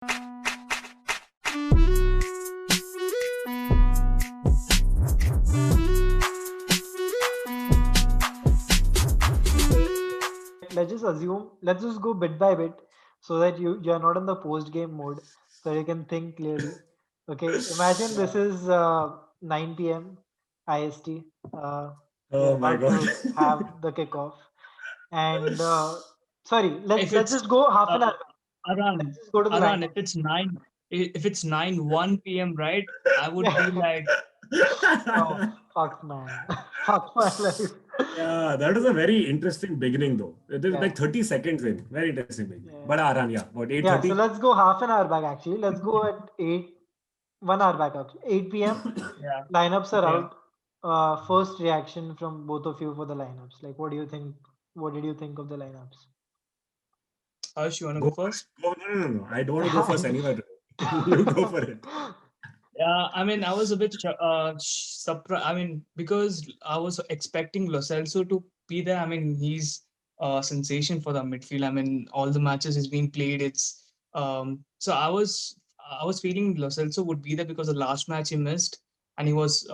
Let's just assume, let's just go bit by bit so that you're not in the post game mode, so you can think clearly. Okay, imagine this Yeah. is 9 p.m. IST. Uh, we're Oh my about God. to have the kickoff, and sorry, If let's it's just go half an uh, hour back. Aran, Let's just go to the Aran, if lineups. it's if it's 1 p.m., right? I would Yeah. be like, Oh fuck, man. Fuck my life. Yeah, that was a very interesting beginning though. It is Yeah. like 30 seconds in. Very interesting beginning. Yeah. But Aran, yeah, what Yeah, so 8:30? let's go half an hour back actually. Let's go at 8, 1 hour back actually. 8 p.m. yeah, Lineups are yeah. out. First reaction from both of you for the lineups. Like, what do you think? What did you think of the lineups? Harsh, you want to Go go for it. first? Go, no, no, no, no. I don't want to go first Yeah. anywhere today. You go for it. Yeah, I mean, I was a bit surprised. I mean, because I was expecting Lo Celso to be there. I mean, he's a sensation for the midfield. I mean, all the matches he's been played. It's so I was feeling Lo Celso would be there because the last match he missed, and he was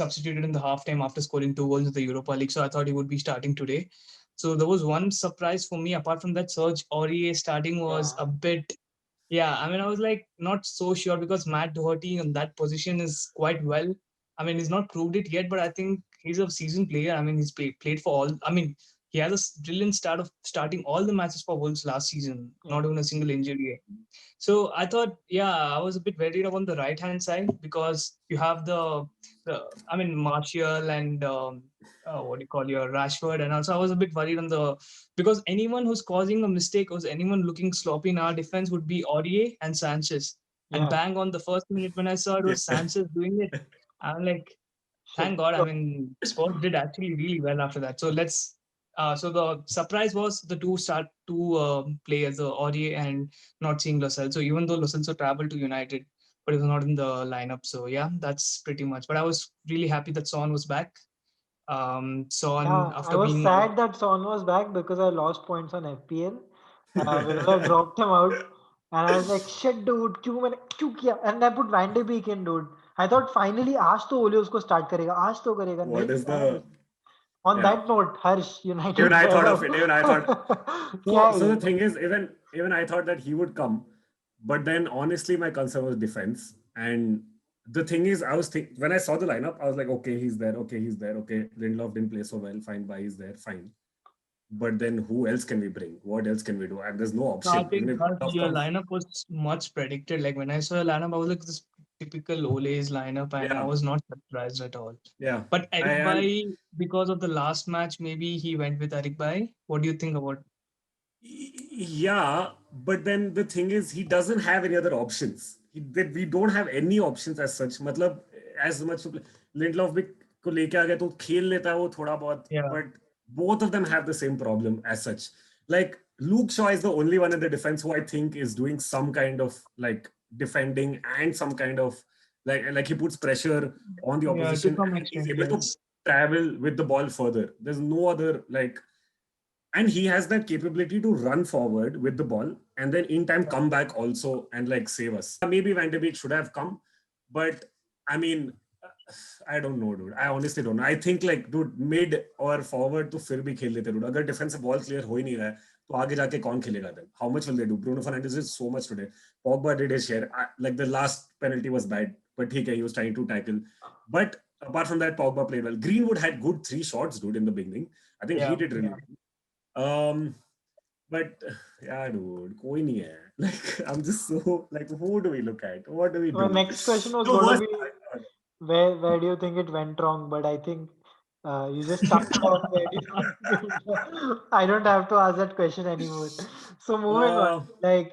substituted in the halftime after scoring 2 goals in the Europa League. So I thought he would be starting today. So there was one surprise for me. Apart from that, Serge Aurier starting was Yeah. a bit, yeah, I mean, I was like not so sure because Matt Doherty in that position is quite well. I mean, he's not proved it yet, but I think he's a seasoned player. I mean, he's played for all. I mean, he has a brilliant start of starting all the matches for Wolves last season, Yeah. not even a single injury. So I thought, yeah, I was a bit worried on the right hand side because you have I mean, Martial and what do you call your Rashford, and also I was a bit worried on the because anyone who's causing a mistake or anyone looking sloppy in our defense would be Aurier and Sanchez. And Yeah. bang on the first minute when I saw it was Sanchez doing it, I'm like, Shit. thank God. I mean, Spurs did actually really well after that. So let's. So the surprise was the two players, the Aurier and not seeing Lo Celso. Even though Lo Celso traveled to United, but he was not in the lineup. So yeah, that's pretty much. But I was really happy that Son was back. Son Yeah, I after was being out. sad that Son was back because I lost points on FPL because I dropped him out, and I was like, "Shit, dude, क्यों मैंने क्यों किया?" And I put Van de Beek in, dude. I thought finally आज तो ओले उसको start करेगा, आज तो करेगा, What नहीं is किया यार the, उसने. On yeah. that note, Harsh, Even United I fan thought of of it. Even I thought. क्या So, है so the ये? thing is, even I thought that he would come, but then honestly, my concern was defense. And the thing is, when I saw the lineup, I was like, okay, he's there. Okay, he's there. Okay, Lindelof didn't play so well. Fine, Bai is there. Fine. But then who else can we bring? What else can we do? And there's no No, I option. Even think if Lindelof your comes, lineup was much predicted. Like when I saw your lineup, I was like this typical Ole's lineup, and I yeah, was not surprised at all. yeah. But I Eric and Bai, because of the last match, maybe he went with Eric Bai. What do you think about? Yeah, but then the thing is, he doesn't have any other options. That we don't have any options as such. मतलब as much to play. Lindelof भी को लेके आ गया तो खेल लेता है वो थोड़ा बहुत. Yeah, But both of them have the same problem as such. Like Luke Shaw is the only one in the defense who I think is doing some kind of like defending and some kind of like he puts pressure on the yeah, to opposition some and he's extent, able to yes. travel with the ball further. There's no other like, and he has that capability to run forward with the ball and then in time Yeah. come back also and like save us. Maybe Van de Beek should have come, but I mean, I don't know, dude. I honestly don't know. I think like, dude, mid or forward to फिर भी खेल लेते dude. अगर defense से ball clear हो ही नहीं रहा है, तो आगे जाके कौन खेलेगा then? How much will they do? Bruno Fernandes did so much today. Pogba did his share. Like the last penalty was bad, but he was trying to tackle. But apart from that, Pogba played well. Greenwood had good 3 shots, dude, in the beginning. I think he Yeah, did really yeah. well. But yeah, dude, कोई नहीं है. Like I'm just so like, who do we look at? What do we So my do? next question was So going to worst. be where do you think it went wrong? But I think you just summed it up. Where do you think it went- I don't have to ask that question anymore. So moving on, Uh, like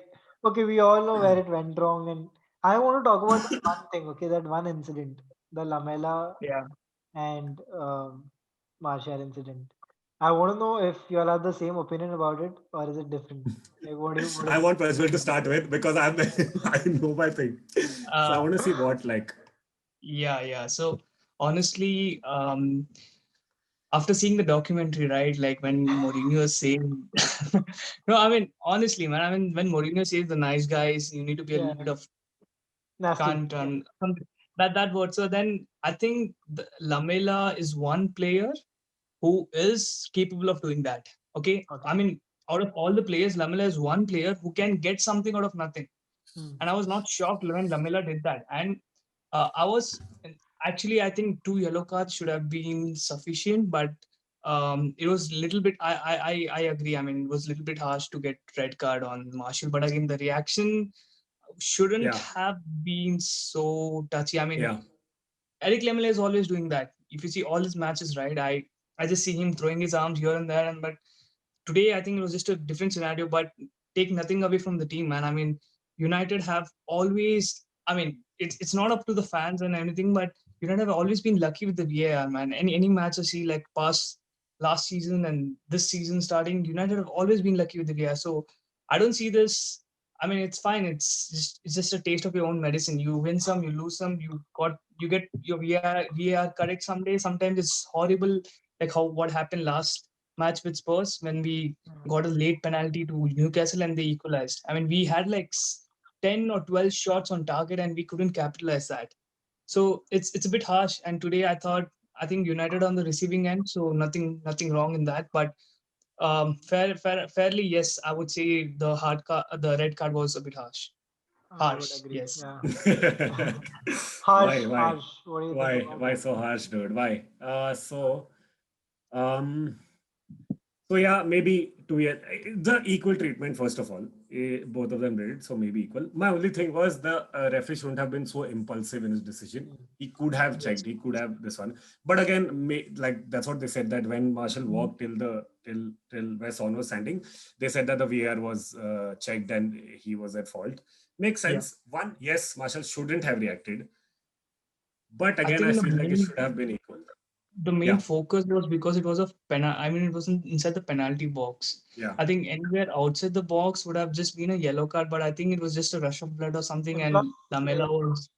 okay, we all know where it went wrong, and I want to talk about that one thing. Okay, that one incident, the Lamela Yeah. and Martial incident. I want to know if you all have the same opinion about it, or is it different? Like, what I is want Prajwal to start with because I'm I know my thing. So I Uh, want to see what like. yeah, yeah. So honestly, after seeing the documentary, right? Like when Mourinho is saying, no, I mean, honestly, man, I mean, when Mourinho says the nice guys, you need to be a Yeah, little bit of nasty. cunt Yeah. and that word. So then I think Lamela is one player who is capable of doing that. Okay. Okay. I mean, out of all the players, Lamela is one player who can get something out of nothing. Hmm. And I was not shocked when Lamela did that. And I was actually, I think two yellow cards should have been sufficient, but it was a little bit. I agree. I mean, it was a little bit harsh to get red card on Marshall, but again, the reaction shouldn't Yeah, have been so touchy. I mean, yeah, Eric Lamela is always doing that. If you see all his matches, right, I just see him throwing his arms here and there, and but today I think it was just a different scenario. But take nothing away from the team, man. I mean, United have always. I mean, it's not up to the fans and anything, but United have always been lucky with the VAR, man. Any match I see like past last season and this season starting, United have always been lucky with the VAR. So I don't see this. I mean, it's fine. It's just a taste of your own medicine. You win some, you lose some. You get your VAR correct someday. Sometimes it's horrible, like how what happened last match with Spurs when we Hmm. got a late penalty to Newcastle and they equalized. I mean, we had like 10 or 12 shots on target and we couldn't capitalize that. So it's a bit harsh. And today I think United on the receiving end, so nothing wrong in that. But fairly, yes, I would say the red card was a bit harsh. I would Harsh, agree. yes. Yeah. why, Harsh, why, harsh. What do you think why, about why that? so harsh, dude? Why? Um, so yeah, maybe the equal treatment first of all. Both of them did it, so maybe equal. My only thing was the referee shouldn't have been so impulsive in his decision. Hmm. He could have Yes. checked. He could have this one, but again, like that's what they said that when Marshall Mhm. walked till where Son was standing, they said that the VAR was checked and he was at fault. Makes Yeah. sense. One, yes, Marshall shouldn't have reacted, but I again, I think feel like it should have been equal. the main Yeah, focus was because it was a I mean, it wasn't inside the penalty box. yeah. I think anywhere outside the box would have just been a yellow card, but I think it was just a rush of blood or something, And plus, and Lamela was.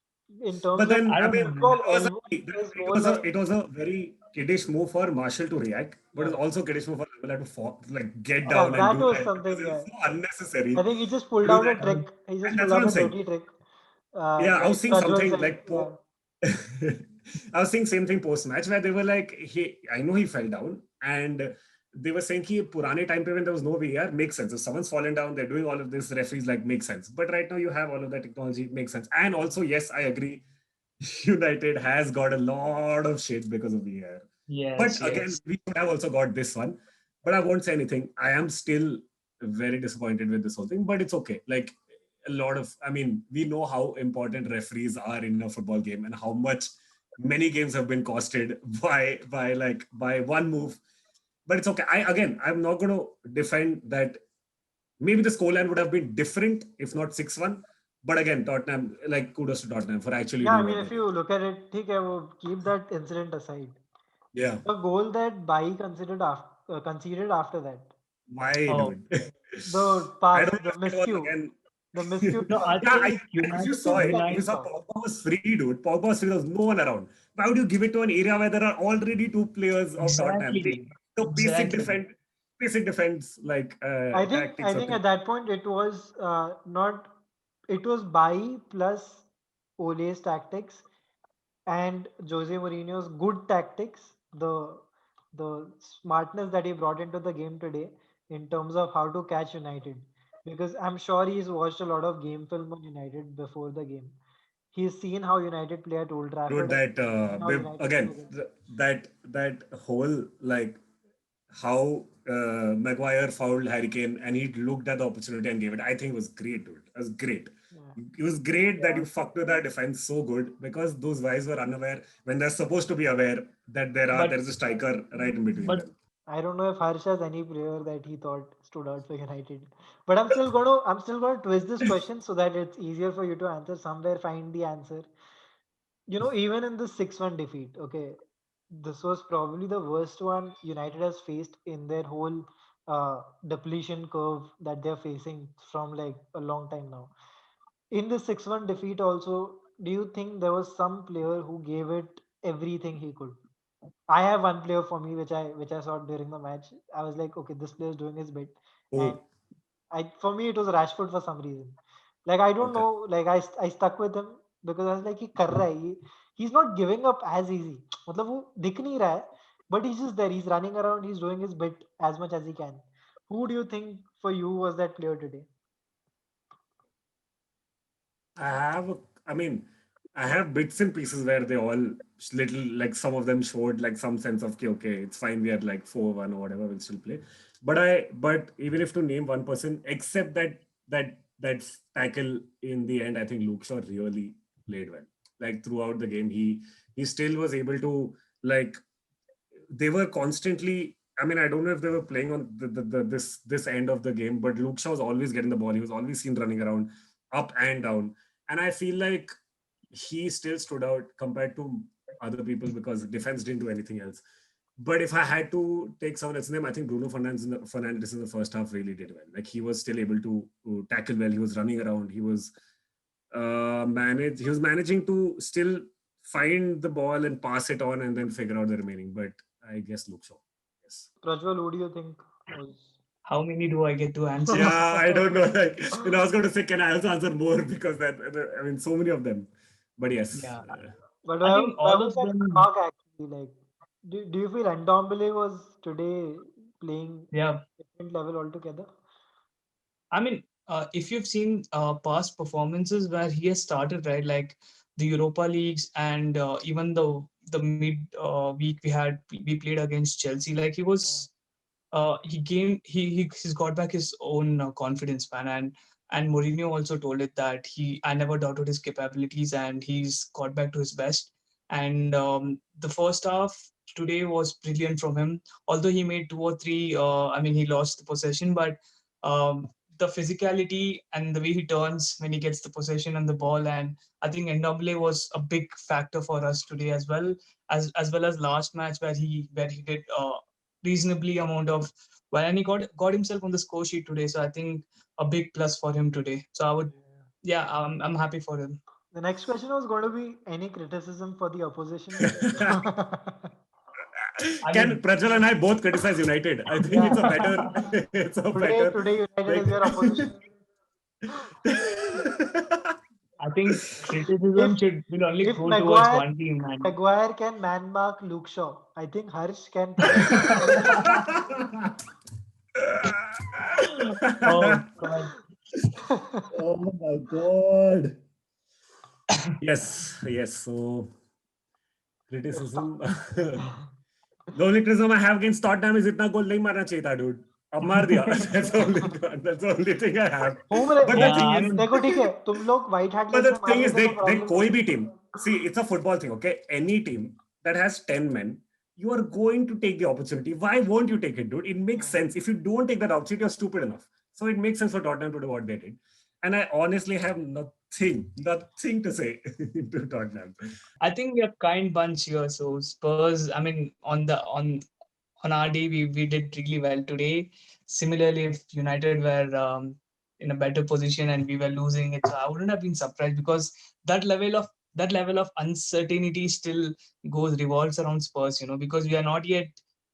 in terms But of then, I I don't mean, know, man. football, it was elbow is more like it was a very kiddish move for Marshall to react, but yeah, it's also kiddish move for Lamela to fall, like get yeah. down and That do was that because something. it was Yeah, so unnecessary I think he just to pulled do out a that. trick. He just And that's pulled what out I'm a saying. dirty trick. Yeah, I was Like seeing Prajwal something said. like Yeah. I was seeing same thing post match where they were like, I know he fell down, and they were saying कि पुराने time पे when there was no VAR makes sense. If someone's fallen down, they're doing all of this. Referees like makes sense. But right now you have all of that technology, makes sense. And also, yes, I agree. United has got a lot of shit because of VAR. But Yes, again, yes. we could have also got this one. But I won't say anything. I am still very disappointed with this whole thing, but it's okay. Like a lot of, I mean, we know how important referees are in a football game and how much many games have been costed by one move. But it's okay. I'm not going to defend that. Maybe the scoreline would have been different if not 6-1. But again, Tottenham, like kudos to Tottenham for actually Yeah, I doing mean, what they if you did. look at it, ठीक है, वो keep that incident aside. Yeah. The goal that Bai conceded after that, Why, Oh dude? the I pass, don't know the if it was miscue, again. the miscue no, pass. I Yeah, think if United. you Two saw it, if you seconds United. saw off. Pogba was free, dude. Pogba was free. There was no one around. Why would you give it to an area where there are already two players of Tottenham? Exactly. The Exactly. basic defense like I tactics or think things. at that point it was not. It was Bai plus Ole's tactics and Jose Mourinho's good tactics. The smartness that he brought into the game today in terms of how to catch United. Because I'm sure he's watched a lot of game film on United before the game. He's seen how United play at Old Dude, Trafford and that how United play again, against. that whole like how Maguire fouled Harry Kane and he looked at the opportunity and gave it. I think it was great, dude. It was great. Yeah. It was great that Yeah. you fucked with our defense so good because those guys were unaware when they're supposed to be aware that But there is a striker right in between but them. I don't know if Harsh has any player that he thought stood out for United. But I'm still gonna twist this question so that it's easier for you to answer. Somewhere find the answer. Even in the 6-1 defeat, okay, this was probably the worst one United has faced in their whole depletion curve that they're facing from like a long time now. In the 6-1 defeat also, do you think there was some player who gave it everything he could? I have one player for me which I saw during the match. I was like, okay, this player is doing his bit, and Oh, for me it was Rashford for some reason. Like I don't okay. know, like I stuck with him because I was like, he कर रहा है ये. He's not giving up as easy. मतलब वो दिख नहीं रहा है, but he's just there. He's running around. He's doing his bit as much as he can. Who do you think for you was that player today? I have, I mean, I have bits and pieces where they all little, like some of them showed like some sense of, okay, it's fine, we are like 4-1 or whatever, we'll still play. But even if to name one person, except that tackle in the end, I think Luke Shaw really played well. Like throughout the game, he still was able to like they were constantly. I mean, I don't know if they were playing on this end of the game, but Luke Shaw was always getting the ball. He was always seen running around, up and down, and I feel like he still stood out compared to other people because defense didn't do anything else. But if I had to take someone else's name, I think Bruno Fernandes in the first half really did well. Like he was still able to tackle well. He was running around. He was managing to still find the ball and pass it on and then figure out the remaining. But I guess Luke Shaw. Yes. Prajwal, who do you think was? How many do I get to answer? Yeah, I don't know. Like, I was going to say, can I also answer more because I mean, so many of them. But yes, Yeah, But I think where all was of that them. knock actually? Like, do you feel Ndombele was today playing Yeah, different level altogether? I mean, if you've seen past performances where he has started, right, like the Europa Leagues and even the mid week we played against Chelsea, like he's got back his own confidence, man, and Mourinho also told it that I never doubted his capabilities and he's got back to his best. And the first half today was brilliant from him. Although he made two or three, I mean, he lost the possession, but the physicality and the way he turns when he gets the possession and the ball, and I think Ndombele was a big factor for us today as well as last match where he did reasonably amount of well, and he got himself on the score sheet today. So I think a big plus for him today. So I would, yeah, I'm happy for him. The next question was going to be any criticism for the opposition. I Can mean, Prajwal and I both criticize United? I think it's a Yeah. better, it's a Today better, United is like. your opposition. I think If criticism will only if go towards Maguire one team, and Maguire can man mark Luke Shaw, I think Harsh can protect. oh god, Oh my god. Yes, yes. So criticism. The only criticism I have against Tottenham is itna goal nahi marna chahiye tha, dude. Ab maar diya. That's the only thing I have. Home But the yeah, thing I is, mean, देखो ठीक है तुम लोग white heart but lane the में मार thing is, देते तो they problem koi नहीं bhi थी. team. See, it's a football thing, okay? Any team that has 10 men, you are going to take the opportunity. Why won't you take it, dude? It makes sense. If you don't take that opportunity, you're stupid enough. So it makes sense for Tottenham to do what they did. And I honestly have nothing to say to Tottenham. I think we are kind bunch here. So Spurs, I mean, on our day we did really well today. Similarly, if United were in a better position and we were losing it, so I wouldn't have been surprised because that level of that level of uncertainty still revolves around Spurs, because we are not yet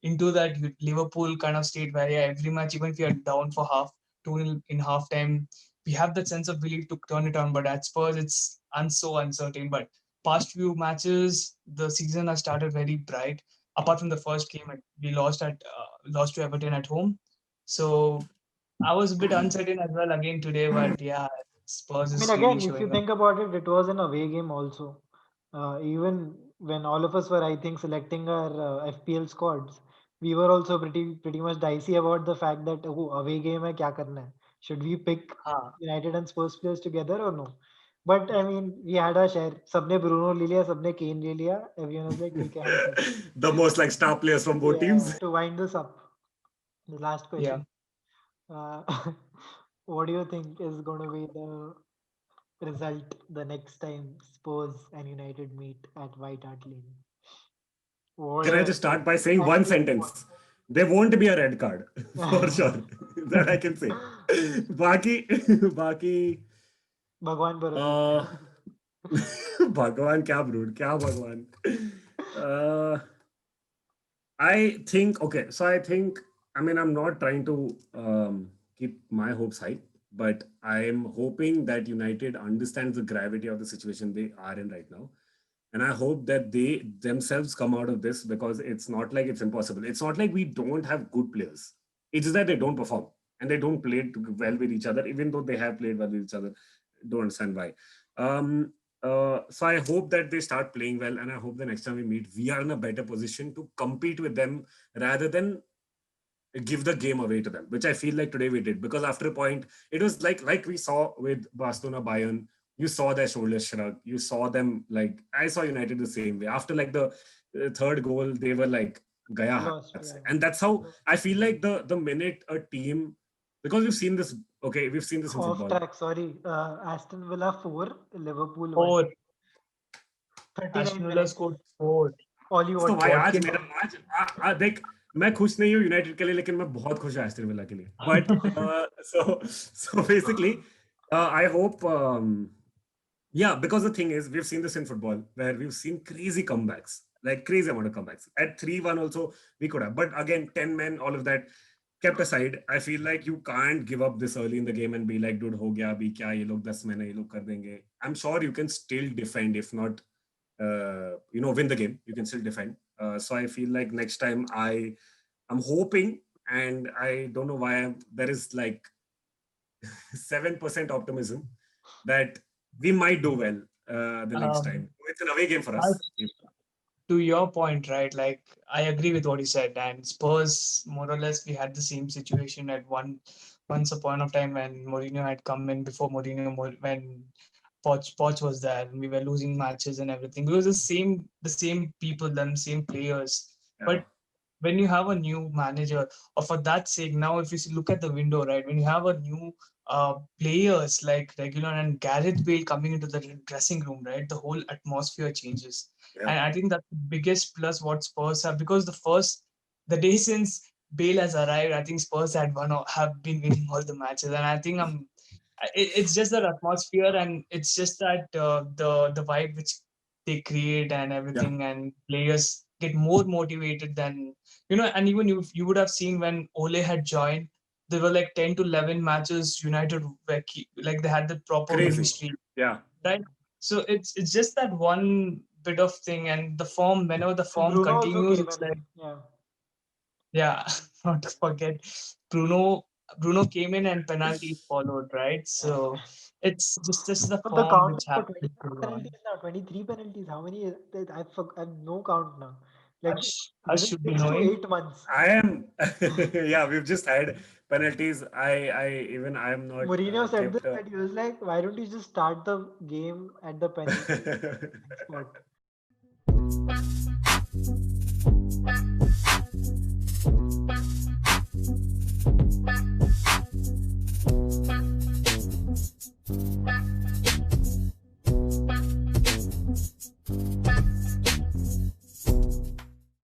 into that Liverpool kind of state where every match, even if you are down for half 2-0 in half time, we have that sense of belief to turn it on. But at Spurs, it's so uncertain. But past few matches, the season has started very bright. Apart from the first game, we lost to Everton at home. So I was a bit uncertain as well again today, but yeah, Spurs I mean, is really again, if you showing up. think about it, it was an away game also. Even when all of us were, I think, selecting our FPL squads, we were also pretty much dicey about the fact that oh, away game hai, kya karna hai? Should we pick हाँ, United and Spurs players together or no? But I mean, we had our share. सबने Bruno ले लिया, सबने Kane ले लिया. Everyone was like, ठीक है, हम ठीक. The most like star players from both Yeah. teams. To wind this up, the last yeah. question. Uh, what do you think is going to be the result the next time Spurs and United meet at White Hart Lane? What Can I a just start by saying one angry sentence? There won't be a red card for sure. That I can say. Baki, Baki. भगवान भरोसे. भगवान क्या brood क्या भगवान I think, okay, so I think, I mean, I'm not trying to keep my hopes high, but I am hoping that United understands the gravity of the situation they are in right now. And I hope that they themselves come out of this, because it's not like it's impossible. It's not like we don't have good players. It's just that they don't perform and they don't play well with each other, even though they have played well with each other. Don't understand why. Um, so I hope that they start playing well, and I hope the next time we meet, we are in a better position to compete with them rather than give the game away to them, which I feel like today we did. Because after a point, it was like we saw with Barcelona, Bayern. You saw their shoulders shrug. You saw them, like, I saw United the same way. After like the third goal, they were like gaya hai. Lost, yeah. And that's how I feel like the minute a team, because we've seen this. Okay, we've seen this in Off football. track, sorry. Aston Villa 4, Liverpool 1. 4. 39 Aston Villa minutes. scored 4. All you तो want. भाई आज Watkins- मेरा आज देख, मैं खुश नहीं हूँ यूनाइटेड के लिए, लेकिन मैं बहुत खुश हूँ एस्टन विला के लिए. But so basically, I hope, yeah, because the thing is, we've seen this in football where we've seen crazy comebacks, like crazy amount of comebacks. At 3-1 also we could have, but again, 10 men, all of that kept aside, I feel like you can't give up this early in the game and be like, dude, ho gaya abhi kya, ye log 10 men hai, ye log kar denge. I'm sure you can still defend, if not win the game. You can still defend. So I feel like next time I'm hoping, and I don't know why there is like 7% optimism that we might do well the next time. It's an away game for us. To your point, right? Like, I agree with what you said. And Spurs, more or less, we had the same situation at once upon a time when Mourinho had come in, before Mourinho, when Poch was there, and we were losing matches and everything. It was the same people, them same players. Yeah. But when you have a new manager, or for that sake, now if you look at the window, right, when you have a new players like Reguilon and Gareth Bale coming into the dressing room, right, the whole atmosphere changes. Yeah. And I think that's the biggest plus what Spurs have, because the day since Bale has arrived, I think Spurs have been winning all the matches, and I think it's just that atmosphere, and it's just that the vibe which they create and everything, and players get more motivated than, and even you would have seen when Ole had joined, there were like 10 to 11 matches United were like they had the proper Crazy. winning streak. Yeah. Right. So it's just that one bit of thing, and the form, whenever the form Bruno also continues, came it's in. like, yeah, not to forget Bruno came in and penalties followed, right? So it's just the But the form count which for happened. 23 penalties now. 23 penalties. How many? I have no count now. Like Hush should be 6 to knowing. 8 months. I am. Yeah, we've just had penalties. I am not. Mourinho said this, kept, but he was like, "Why don't you just start the game at the penalty spot?"